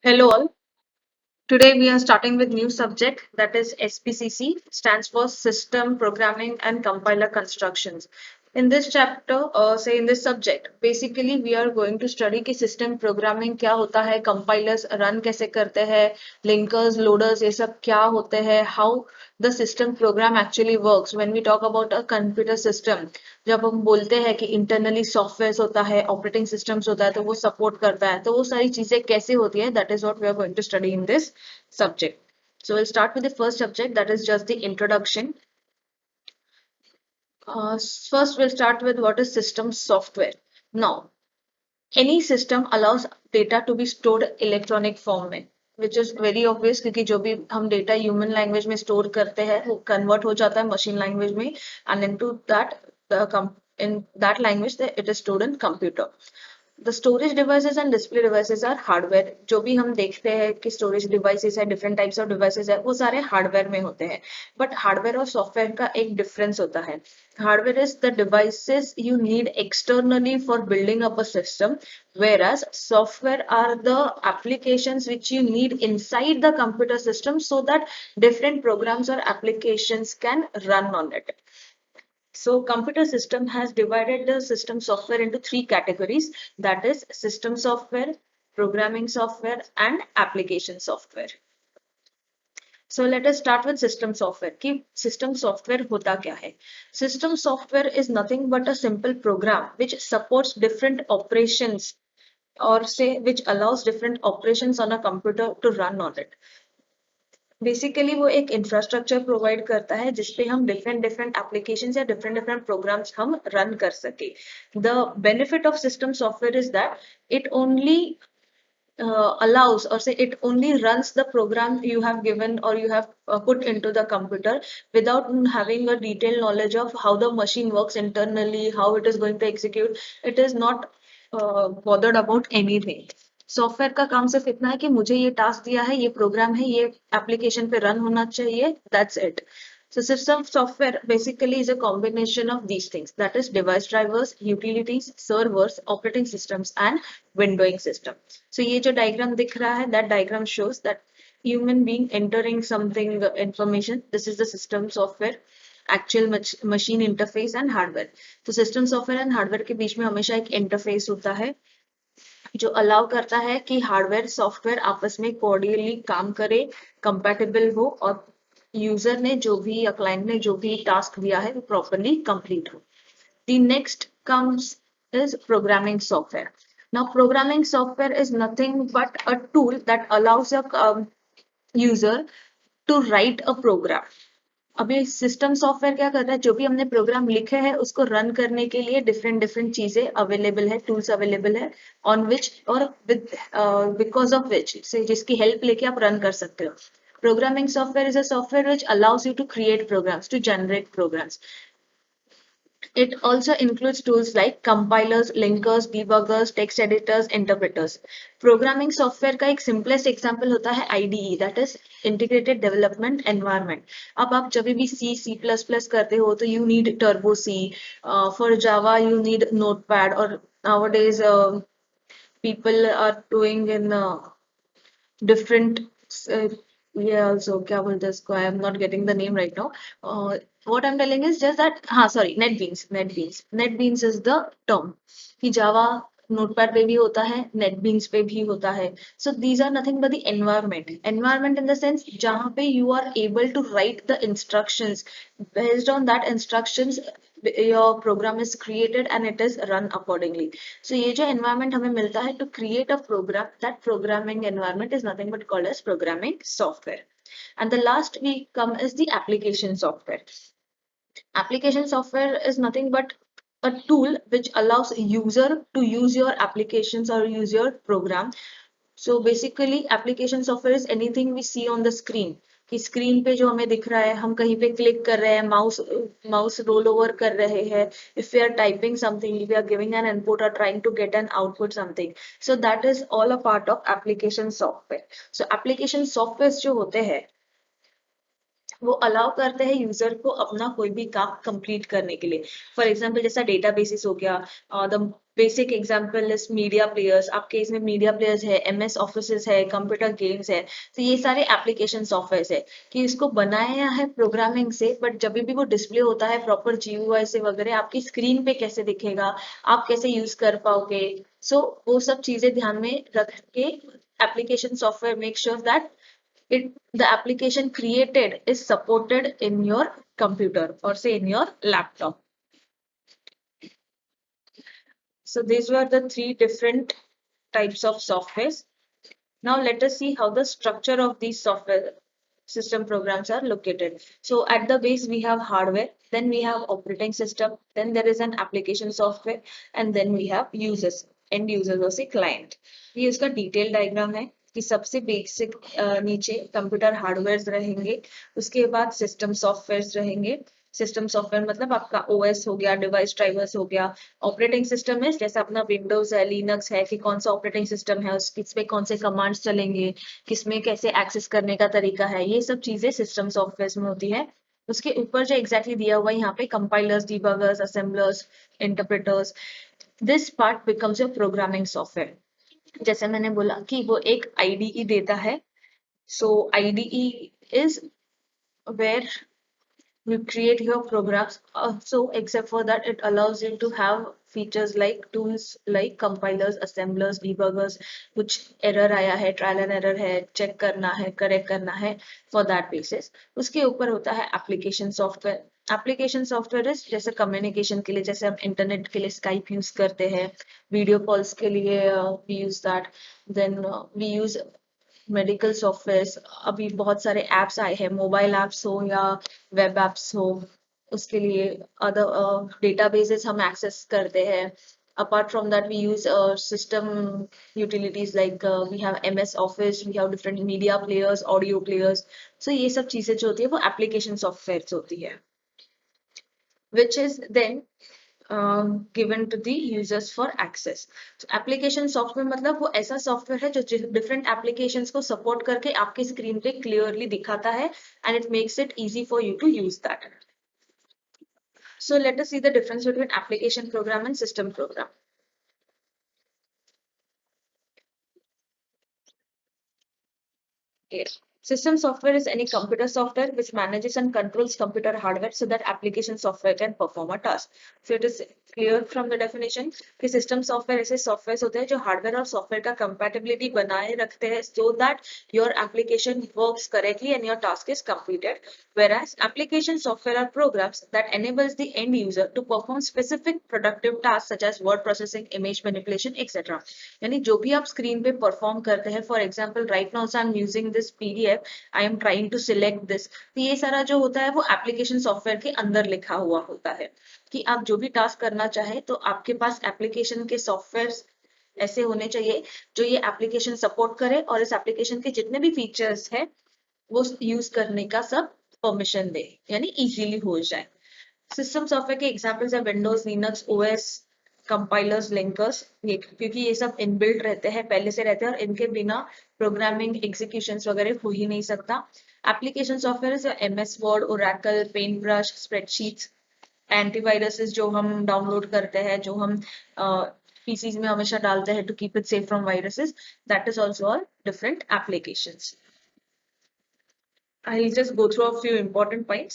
Hello all. Today we are starting with new subject that is SPCC stands for System Programming and Compiler Constructions. In this chapter, say in this subject, basically we are going to study कि system programming क्या होता है, compilers run कैसे करते हैं, linkers, loaders ये सब क्या होते हैं, how the system program actually works when we talk about a computer system. जब हम बोलते हैं कि इंटरनली सॉफ्टवेयर होता है ऑपरेटिंग सिस्टम्स होता है तो वो सपोर्ट करता है तो वो सारी चीजें कैसे होती है that is what we are going to study in this subject so we'll start with the first subject that is just the introduction. First we'll start with what is system software. Now any system allows data to be stored electronic form में which is very obvious क्योंकि जो भी हम data human language में store करते हैं वो convert हो जाता है machine language में and into that in that language it is stored in computer. The storage devices and display devices are hardware. जो भी हम देखते हैं कि storage devices है different types of devices है वो सारे hardware में होते हैं but hardware और software का एक difference होता है. Hardware is the devices you need externally for building up a system, whereas software are the applications which you need inside the computer system so that different programs or applications can run on it. So computer system has divided the system software into three categories, that is system software, programming software and application software. So let us start with system software. कि system software होता क्या है? System software is nothing but a simple program which supports different operations or say which allows different operations on a computer to run on it. Basically वो एक infrastructure provide करता है जिसपे हम डिफरेंट डिफरेंट एप्लीकेशंस या different different programmes हम run कर सके. The benefit of system software is that it only allows or say it only runs the program you have given or you have put into the computer without having a detailed knowledge of how the machine works internally, how it is going to execute. It is not bothered about anything. Software का काम सिर्फ इतना है कि मुझे ये task दिया है, ये प्रोग्राम है, ये एप्लीकेशन पे रन होना चाहिए, that's it. So system software basically is a combination of these things, that is device drivers, utilities, servers, operating systems and windowing system. So ये जो diagram दिख रहा है, that diagram shows that human being entering something information. This is the system software, actual machine interface and hardware. तो system software and hardware के बीच में हमेशा एक interface होता है जो अलाउ करता है कि हार्डवेयर सॉफ्टवेयर आपस में कोऑर्डिनेटली काम करे, कंपैटिबल हो और यूजर ने जो भी या क्लाइंट ने जो भी टास्क दिया है वो प्रॉपरली कंप्लीट हो. The next comes is programming software. Now programming software is nothing but a tool that allows a user to write a program. अभी सिस्टम सॉफ्टवेयर क्या करता है, जो भी हमने प्रोग्राम लिखे हैं उसको रन करने के लिए डिफरेंट डिफरेंट चीजें अवेलेबल है, टूल्स अवेलेबल है ऑन विच और विद बिकॉज ऑफ विच से जिसकी हेल्प लेके आप रन कर सकते हो. Programming software is a software which allows you to create programs, to generate programs. It also includes tools like compilers, linkers, debuggers, text editors, interpreters. Programming software का एक simplest example होता है IDE, that is Integrated Development Environment. अब आप जब भी C++ करते हो तो you need Turbo C. For Java you need Notepad, or nowadays people are doing in different uh, yeah also क्या बोलते हैं इसको, I am not getting the name right now. What I'm telling is just that हाँ sorry, NetBeans is the term कि Java notepad पे भी होता है, NetBeans पे भी होता है. So these are nothing but the environment in the sense जहाँ पे you are able to write the instructions. Based on that instructions your program is created and it is run accordingly. So ये जो environment हमें मिलता है to create a program, that programming environment is nothing but called as programming software. And the last we come is the application software. Application software is nothing but a tool which allows user to use your applications or use your program. So basically application software is anything we see on the screen. कि screen पे जो हमें दिख रहा है, हम कहीं पे क्लिक कर रहे हैं, माउस रोल ओवर कर रहे हैं, if we are typing something, if we are giving an input or trying to get an output something, so that is all a part of application software. So application software जो होते हैं वो allow करते हैं user को अपना कोई भी काम कंप्लीट करने के लिए। फॉर एग्जांपल जैसा डेटाबेसेस हो गया, the basic example is media players, आपके इसमें मीडिया प्लेयर्स है, एमएस ऑफिस है, कंप्यूटर गेम्स है। तो ये सारे एप्लीकेशन सॉफ्टवेयर है कि इसको बनाया है प्रोग्रामिंग से, बट जब भी वो डिस्प्ले होता है प्रॉपर जीयूआई से वगैरह आपकी स्क्रीन पे कैसे दिखेगा, आप कैसे यूज कर पाओगे। सो वो सब चीजें ध्यान में रख के application software make sure that it the application created is supported in your computer or say in your laptop. So these were the three different types of softwares. Now let us see how the structure of these software system programs are located. So at the base we have hardware, then we have operating system, then there is an application software, and then we have users, end users or say client. ये उसका detail diagram है कि सबसे basic नीचे computer hardware रहेंगे, उसके बाद system software रहेंगे। सिस्टम सॉफ्टवेयर मतलब आपका ओएस हो गया, डिवाइस ड्राइवर्स हो गया। ऑपरेटिंग सिस्टम है जैसे अपना विंडोज है, लिनक्स है, कि कौन सा ऑपरेटिंग सिस्टम है, उस किस पे कौन से कमांड्स चलेंगे, किसमें कैसे एक्सेस करने का तरीका है, ये सब चीजें सिस्टम सॉफ्टवेयर में होती है। उसके ऊपर जो एग्जैक्टली दिया हुआ है यहाँ पे compilers, debuggers, assemblers, interpreters, this part becomes your programming software. जैसे मैंने बोला कि वो एक आईडीई देता है। So IDE is where you create your programs. So except for that, it allows you to have features like tools like compilers, assemblers, debuggers, कुछ error आया है, trial and error है, check करना है, correct करना है, for that basis. उसके ऊपर होता है application software. एप्लीकेशन सॉफ्टवेयर जैसे कम्युनिकेशन के लिए, जैसे हम इंटरनेट के लिए स्काइप यूज करते हैं, वीडियो कॉल्स के लिए we use that, then we use medical software. अभी बहुत सारे एप्स आए हैं, मोबाइल एप्स हो या वेब एप्स हो, उसके लिए अदर डेटाबेसेस हम एक्सेस करते हैं। apart from that we use system utilities like we have ms office, we have different media players, audio players। so ये सब चीजें जो होती है वो एप्लीकेशन सॉफ्टवेयर होती है, which is then given to the users for access। so application software मतलब वो ऐसा सॉफ्टवेयर है जो different applications को support करके आपके screen पे clearly दिखाता है, and it makes it easy for you to use that। so let us see the difference between application program and system program। Yes. System software is any computer software which manages and controls computer hardware so that application software can perform a task। So it is clear from the definition कि system software ऐसे software होते हैं जो hardware और software का compatibility बनाए रखते हैं so that your application works correctly and your task is completed। Whereas application software are programs that enables the end user to perform specific productive tasks such as word processing, image manipulation, etc। यानी जो भी आप screen पे perform करते हैं, for example right now I am using this PDF, I am trying to select this, तो ये सारा जो होता है वो एप्लीकेशन सॉफ्टवेयर के अंदर लिखा हुआ होता है कि आप जो भी टास्क करना चाहे तो आपके पास एप्लीकेशन के सॉफ्टवेयर ऐसे होने चाहिए जो ये एप्लीकेशन सपोर्ट करे और इस एप्लीकेशन के जितने भी फीचर्स है वो यूज करने का सब परमिशन दे, यानी इजीली हो जाए। सिस्टम सॉफ्टवेयर के एग्जांपल्स है Windows, Linux, OS, compilers, linkers, ये क्योंकि ये सब इनबिल्ट रहते हैं, पहले से रहते हैं और इनके बिना प्रोग्रामिंग एग्जीक्यूशंस वगैरह हो ही नहीं सकता। एप्लीकेशन सॉफ्टवेयर है MS Word, Oracle, paint brush, spreadsheets, antiviruses जो हम डाउनलोड करते हैं, जो हम पीसीज में हमेशा डालते हैं to keep it safe from viruses, that is also all different applications. I'll just go through a few important points.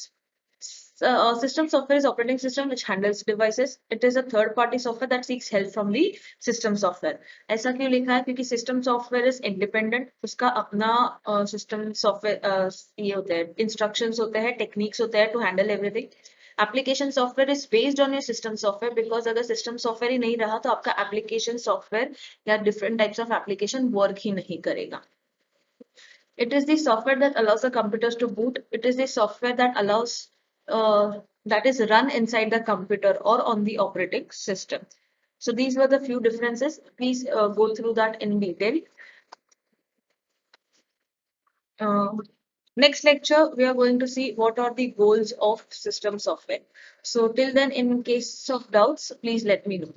System software is operating system which handles devices. It is a third party software that seeks help from the system software। ऐसा क्यों लिखा है? क्योंकि system software is independent, उसका अपना system software ये होते हैं, instructions होते हैं, techniques होते हैं to handle everything। Application software is based on your system software because अगर system software ही नहीं रहा तो आपका application software या different types of application work ही नहीं करेगा। It is the software that allows the computers to boot. It is the software that allows that is run inside the computer or on the operating system। So these were the few differences. Please go through that in detail। Uh, Next lecture, we are going to see what are the goals of system software। So till then, in case of doubts, please let me know।